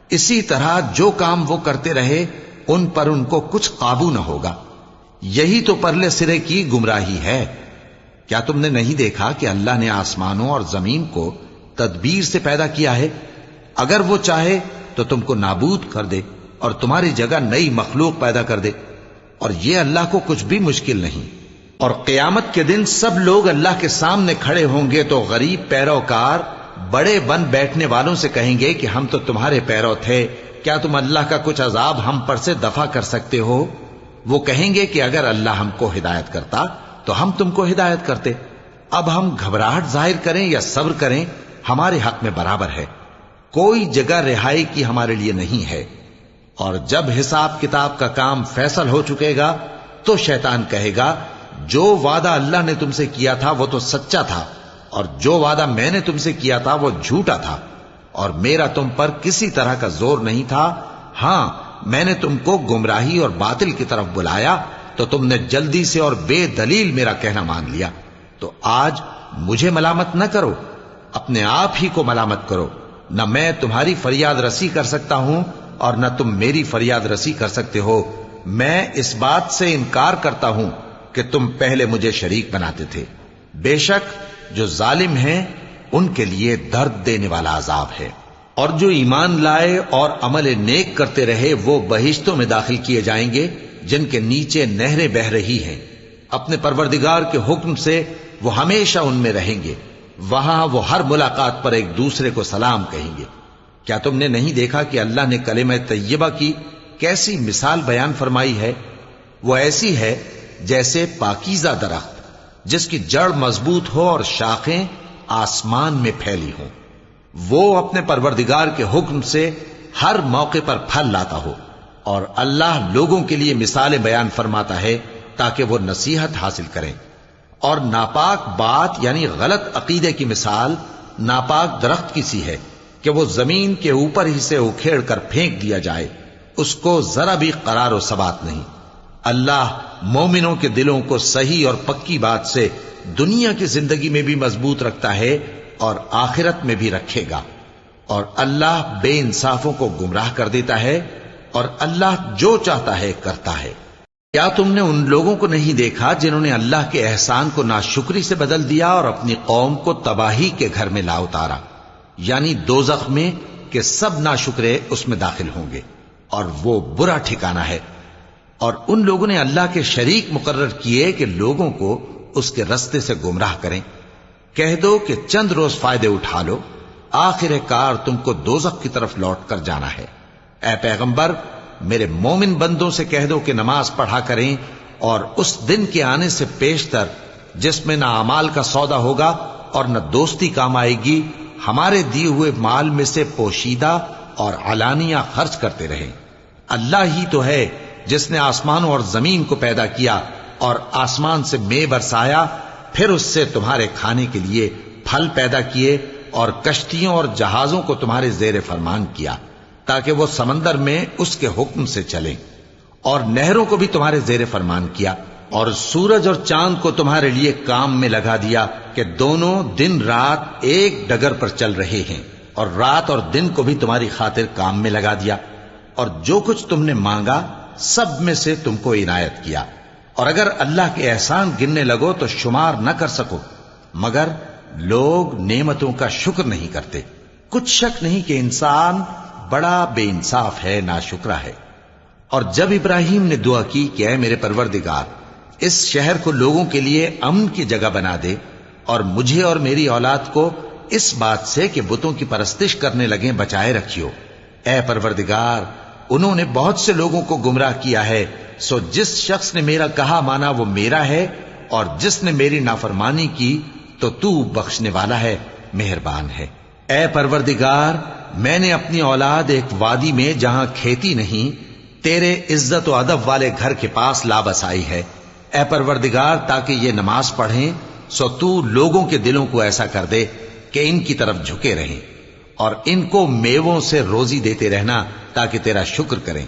Speaker 1: اسی طرح جو کام وہ کرتے رہے ان پر ان کو کچھ قابو نہ ہوگا۔ یہی تو پرلے سرے کی گمراہی ہے۔ کیا تم نے نہیں دیکھا کہ اللہ نے آسمانوں اور زمین کو تدبیر سے پیدا کیا ہے؟ اگر وہ چاہے تو تم کو نابود کر دے اور تمہاری جگہ نئی مخلوق پیدا کر دے، اور یہ اللہ کو کچھ بھی مشکل نہیں۔ اور قیامت کے دن سب لوگ اللہ کے سامنے کھڑے ہوں گے تو غریب پیروکار بڑے بن بیٹھنے والوں سے کہیں گے کہ ہم تو تمہارے پیرو تھے، کیا تم اللہ کا کچھ عذاب ہم پر سے دفع کر سکتے ہو؟ وہ کہیں گے کہ اگر اللہ ہم کو ہدایت کرتا تو ہم تم کو ہدایت کرتے۔ اب ہم گھبراہٹ ظاہر کریں یا صبر کریں ہمارے حق میں برابر ہے، کوئی جگہ رہائی کی ہمارے لیے نہیں ہے۔ اور جب حساب کتاب کا کام فیصل ہو چکے گا تو شیطان کہے گا جو وعدہ اللہ نے تم سے کیا تھا وہ تو سچا تھا، اور جو وعدہ میں نے تم سے کیا تھا وہ جھوٹا تھا، اور میرا تم پر کسی طرح کا زور نہیں تھا۔ ہاں، میں نے تم کو گمراہی اور باطل کی طرف بلایا تو تم نے جلدی سے اور بے دلیل میرا کہنا مان لیا۔ تو آج مجھے ملامت نہ کرو، اپنے آپ ہی کو ملامت کرو۔ نہ میں تمہاری فریاد رسی کر سکتا ہوں اور نہ تم میری فریاد رسی کر سکتے ہو۔ میں اس بات سے انکار کرتا ہوں کہ تم پہلے مجھے شریک بناتے تھے۔ بے شک جو ظالم ہیں ان کے لیے درد دینے والا عذاب ہے۔ اور جو ایمان لائے اور عمل نیک کرتے رہے وہ بہشتوں میں داخل کیے جائیں گے جن کے نیچے نہریں بہہ رہی ہیں۔ اپنے پروردگار کے حکم سے وہ ہمیشہ ان میں رہیں گے، وہاں وہ ہر ملاقات پر ایک دوسرے کو سلام کہیں گے۔ کیا تم نے نہیں دیکھا کہ اللہ نے کلمہ طیبہ کی کیسی مثال بیان فرمائی ہے؟ وہ ایسی ہے جیسے پاکیزہ درخت جس کی جڑ مضبوط ہو اور شاخیں آسمان میں پھیلی ہوں، وہ اپنے پروردگار کے حکم سے ہر موقع پر پھل لاتا ہو۔ اور اللہ لوگوں کے لیے مثالیں بیان فرماتا ہے تاکہ وہ نصیحت حاصل کریں۔ اور ناپاک بات یعنی غلط عقیدے کی مثال ناپاک درخت کی سی ہے کہ وہ زمین کے اوپر ہی سے اکھیڑ کر پھینک دیا جائے، اس کو ذرا بھی قرار و ثبات نہیں۔ اللہ مومنوں کے دلوں کو صحیح اور پکی بات سے دنیا کی زندگی میں بھی مضبوط رکھتا ہے اور آخرت میں بھی رکھے گا۔ اور اللہ بے انصافوں کو گمراہ کر دیتا ہے، اور اللہ جو چاہتا ہے کرتا ہے۔ کیا تم نے ان لوگوں کو نہیں دیکھا جنہوں نے اللہ کے احسان کو ناشکری سے بدل دیا اور اپنی قوم کو تباہی کے گھر میں لا اتارا، یعنی دوزخ میں، کہ سب ناشکرے اس میں داخل ہوں گے اور وہ برا ٹھکانہ ہے۔ اور ان لوگوں نے اللہ کے شریک مقرر کیے کہ لوگوں کو اس کے رستے سے گمراہ کریں۔ کہہ دو کہ چند روز فائدے اٹھا لو، آخر کار تم کو دوزخ کی طرف لوٹ کر جانا ہے۔ اے پیغمبر، میرے مومن بندوں سے کہہ دو کہ نماز پڑھا کریں، اور اس دن کے آنے سے پیشتر جس میں نہ اعمال کا سودا ہوگا اور نہ دوستی کام آئے گی، ہمارے دیے ہوئے مال میں سے پوشیدہ اور علانیہ خرچ کرتے رہیں۔ اللہ ہی تو ہے جس نے آسمانوں اور زمین کو پیدا کیا اور آسمان سے مے برسایا، پھر اس سے تمہارے کھانے کے لیے پھل پیدا کیے اور کشتیوں اور جہازوں کو تمہارے زیر فرمان کیا تاکہ وہ سمندر میں اس کے حکم سے چلیں، اور نہروں کو بھی تمہارے زیر فرمان کیا، اور سورج اور چاند کو تمہارے لیے کام میں لگا دیا کہ دونوں دن رات ایک ڈگر پر چل رہے ہیں، اور رات اور دن کو بھی تمہاری خاطر کام میں لگا دیا، اور جو کچھ تم نے مانگا سب میں سے تم کو عنایت کیا۔ اور اگر اللہ کے احسان گننے لگو تو شمار نہ کر سکو، مگر لوگ نعمتوں کا شکر نہیں کرتے۔ کچھ شک نہیں کہ انسان بڑا بے انصاف ہے، ناشکرا ہے۔ اور جب ابراہیم نے دعا کی کہ اے میرے پروردگار، اس شہر کو لوگوں کے لیے امن کی جگہ بنا دے، اور مجھے اور میری اولاد کو اس بات سے کہ بتوں کی پرستش کرنے لگیں بچائے رکھیو۔ اے پروردگار، انہوں نے بہت سے لوگوں کو گمراہ کیا ہے، سو جس شخص نے میرا کہا مانا وہ میرا ہے، اور جس نے میری نافرمانی کی تو بخشنے والا ہے، مہربان ہے۔ اے پروردگار، میں نے اپنی اولاد ایک وادی میں جہاں کھیتی نہیں، تیرے عزت و ادب والے گھر کے پاس لا بسائی ہے۔ اے پروردگار، تاکہ یہ نماز پڑھیں، سو تو لوگوں کے دلوں کو ایسا کر دے کہ ان کی طرف جھکے رہیں، اور ان کو میووں سے روزی دیتے رہنا تاکہ تیرا شکر کریں۔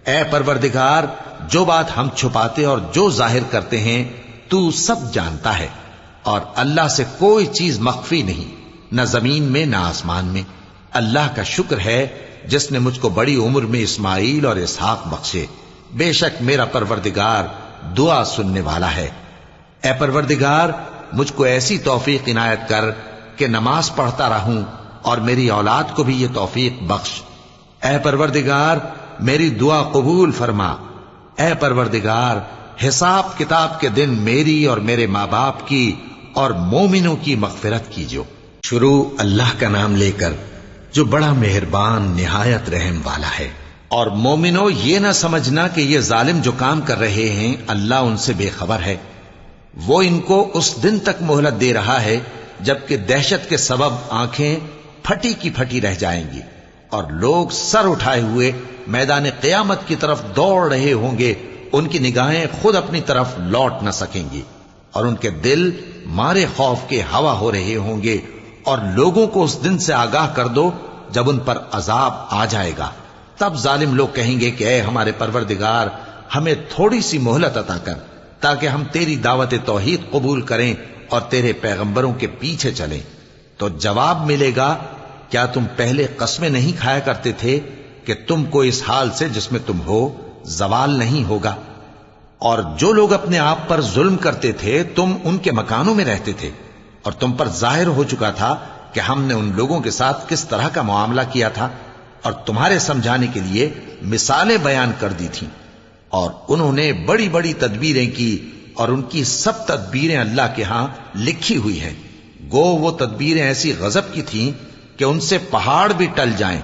Speaker 1: اے پروردگار، جو بات ہم چھپاتے اور جو ظاہر کرتے ہیں تو سب جانتا ہے، اور اللہ سے کوئی چیز مخفی نہیں، نہ زمین میں نہ آسمان میں۔ اللہ کا شکر ہے جس نے مجھ کو بڑی عمر میں اسماعیل اور اسحاق بخشے، بے شک میرا پروردگار دعا سننے والا ہے۔ اے پروردگار، مجھ کو ایسی توفیق عنایت کر کہ نماز پڑھتا رہوں، اور میری اولاد کو بھی یہ توفیق بخش۔ اے پروردگار، میری دعا قبول فرما۔ اے پروردگار، حساب کتاب کے دن میری اور میرے ماں باپ کی اور مومنوں کی مغفرت کیجو۔ شروع اللہ کا نام لے کر جو بڑا مہربان نہایت رحم والا ہے۔ اور مومنوں، یہ نہ سمجھنا کہ یہ ظالم جو کام کر رہے ہیں اللہ ان سے بے خبر ہے۔ وہ ان کو اس دن تک مہلت دے رہا ہے جبکہ دہشت کے سبب آنکھیں پھٹی کی پھٹی رہ جائیں گی، اور لوگ سر اٹھائے ہوئے میدان قیامت کی طرف دوڑ رہے ہوں گے، ان کی نگاہیں خود اپنی طرف لوٹ نہ سکیں گی، اور ان کے دل مارے خوف کے ہوا ہو رہے ہوں گے۔ اور لوگوں کو اس دن سے آگاہ کر دو جب ان پر عذاب آ جائے گا، تب ظالم لوگ کہیں گے کہ اے ہمارے پروردگار، ہمیں تھوڑی سی مہلت عطا کر تاکہ ہم تیری دعوت توحید قبول کریں اور تیرے پیغمبروں کے پیچھے چلیں۔ تو جواب ملے گا، کیا تم پہلے قسمیں نہیں کھایا کرتے تھے کہ تم کو اس حال سے جس میں تم ہو زوال نہیں ہوگا؟ اور جو لوگ اپنے آپ پر ظلم کرتے تھے تم ان کے مکانوں میں رہتے تھے، اور تم پر ظاہر ہو چکا تھا کہ ہم نے ان لوگوں کے ساتھ کس طرح کا معاملہ کیا تھا، اور تمہارے سمجھانے کے لیے مثالیں بیان کر دی تھیں۔ اور انہوں نے بڑی بڑی تدبیریں کی، اور ان کی سب تدبیریں اللہ کے ہاں لکھی ہوئی ہیں۔ گو وہ تدبیریں ایسی غضب کی تھیں کہ ان سے پہاڑ بھی ٹل جائیں۔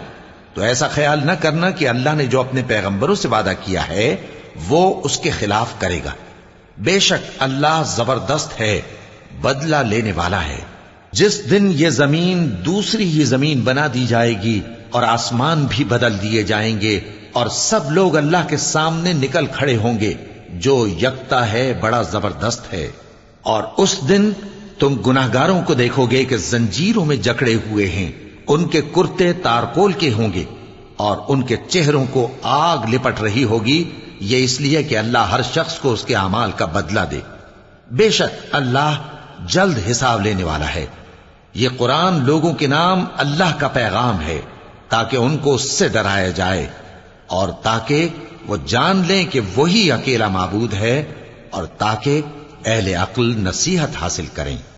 Speaker 1: تو ایسا خیال نہ کرنا کہ اللہ نے جو اپنے پیغمبروں سے وعدہ کیا ہے وہ اس کے خلاف کرے گا۔ بے شک اللہ زبردست ہے، بدلہ لینے والا ہے۔ جس دن یہ زمین دوسری ہی زمین بنا دی جائے گی اور آسمان بھی بدل دیے جائیں گے، اور سب لوگ اللہ کے سامنے نکل کھڑے ہوں گے، جو یکتا ہے بڑا زبردست ہے۔ اور اس دن تم گناہگاروں کو دیکھو گے کہ زنجیروں میں جکڑے ہوئے ہیں، ان کے کرتے تارکول کے ہوں گے، اور ان کے چہروں کو آگ لپٹ رہی ہوگی، یہ اس لیے کہ اللہ ہر شخص کو اس کے اعمال کا بدلہ دے۔ بے شک اللہ جلد حساب لینے والا ہے۔ یہ قرآن لوگوں کے نام اللہ کا پیغام ہے تاکہ ان کو اس سے ڈرایا جائے، اور تاکہ وہ جان لیں کہ وہی اکیلا معبود ہے، اور تاکہ اہل عقل نصیحت حاصل کریں۔